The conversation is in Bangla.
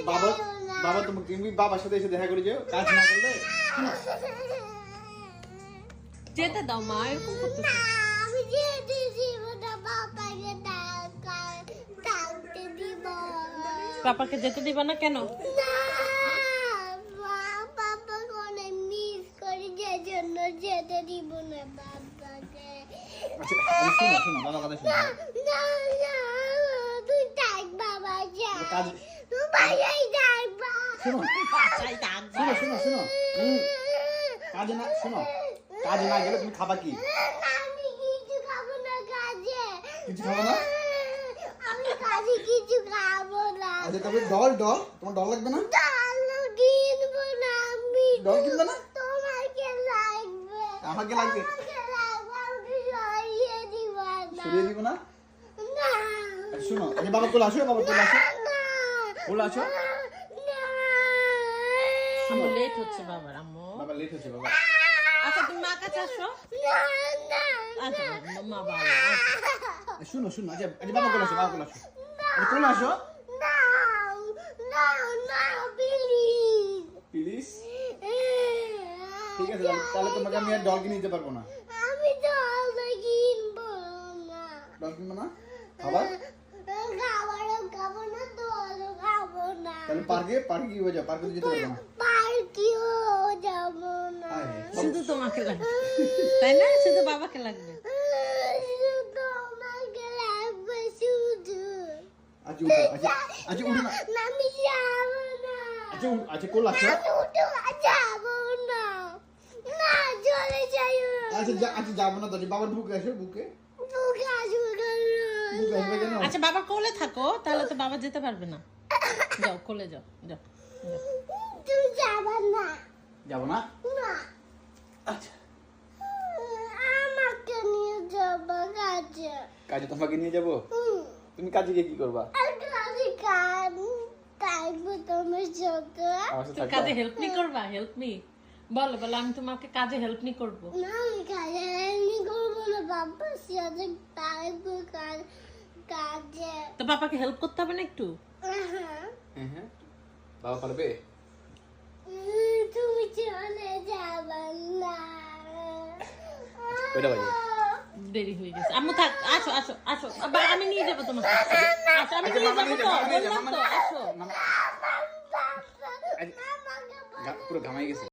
বাবা বাবা তুমি বাবার সাথে এসে দেখা করে যাও, কাজ না করলে যেতে দাও মা, এরকম করতেছে। আমি যেতে দিব না, বাবাকে ডাকতে দিব। পাপাকে যেতে দিবা না কেন? না, বাবা অনেক মিস করি, যে জন্য যেতে দিব না বাবাকে। আচ্ছা শোনো শোনো বাবা কথা শোনো। না না, তুই ডাক বাবা যা, কাজ তুই বাইরে ডাকবা। শোনো বাসায় থাকবা। শোনো শোনো শোনো কাজে না, শোনো কাজে না গেলে তুমি খাবা কি? আমি কিছু খাবো না কাজে। কিছু খাবো না? আমি কাজে কিছু খাবো না। আচ্ছা তবে ডল তোমার ডল লাগবে না? ডাল কিনবো না আমি। ডল কিনবে না? তোমাকে লাগবে। আমাকে লাগবে? আমাকে লাগবে, আমাকে সরিয়ে দিবা না। সরিয়ে দিব না? না। আচ্ছা শোনো, আচ্ছা বাবা কোলে আসো, বাবা কোলে আসো, না। কোলে আসো। না। আম্মু লেট হচ্ছে বাবার, আম্মু। বাবা লেট হচ্ছে বাবা। আচ্ছা তুমি মা কাছে আসো। না, না, আচ্ছা মা ভালো। শোনো শোনো, আচ্ছা আচ্ছা বাবা কোলে আসো, বাবা কোলে আসো, আচ্ছা কোলে আসো না, না, না, প্লিজ। প্লিজ। ঠিক আছে তাহলে তোমাকে আমি আর ডল কিনে দিতে পারবো না। আমি জল কিনবো না। ডল কিনবো না? খাবার? খাবারও খাবো না, জলও খাবো না। তাহলে পার্কে কি হয়ে যাবে? পার্কে যেতে পারবো না। পার্কেও যাবো না। আরে, শুধু তোমাকে লাগবে, তাই না? শুধু বাবাকে লাগবে। শুধু আমাকে লাগবে, শুধু। আচ্ছা উঠো, আচ্ছা আচ্ছা উঠো না, আমি যাবো না। আচ্ছা আচ্ছা কোলে আসো। আমি উঠে যাবো না। না, চলে যাই। আচ্ছা যাবো না তো, বাবার বুকে আসো, বুকে বুকে আসবো কেন? বুকে আসবে কেন? আচ্ছা বাবার কোলে থাকো, তাহলে তো বাবা যেতে পারবে না। যাও কোলে যাও, যাও যাও। তুমি যাবে না। যাবো না? না, আচ্ছা আমাকে নিয়ে যাবো কাজে। কাজে তোমাকে নিয়ে যাবো? তুমি কাজে গিয়ে কি করবা? আর কাজে থাকবো তোমার সাথে। আমার সাথে তুমি থাকবা? কাজে হেল্প মি করবা? হেল্প মি বলো, বলো আমি তোমাকে কাজে হেল্প মি করবো। না, আমি কাজে এমনি করবো না, বাবার সাথে থাকবো কাজে। তো পাপাকে হেল্প করতে হবে না একটু? হ্যাঁ বাবা পারবে? তুমি চলে যাবে না। কয়টা বাজে? দেরি হয়ে গেছে। আম্মু থাক, আসো আসো আসো, আমি নিয়ে যাবো তোমাকে। আসো আমি নিয়ে যাবো তো, বললাম তো, আসো। পুরো ঘামাই গেছে।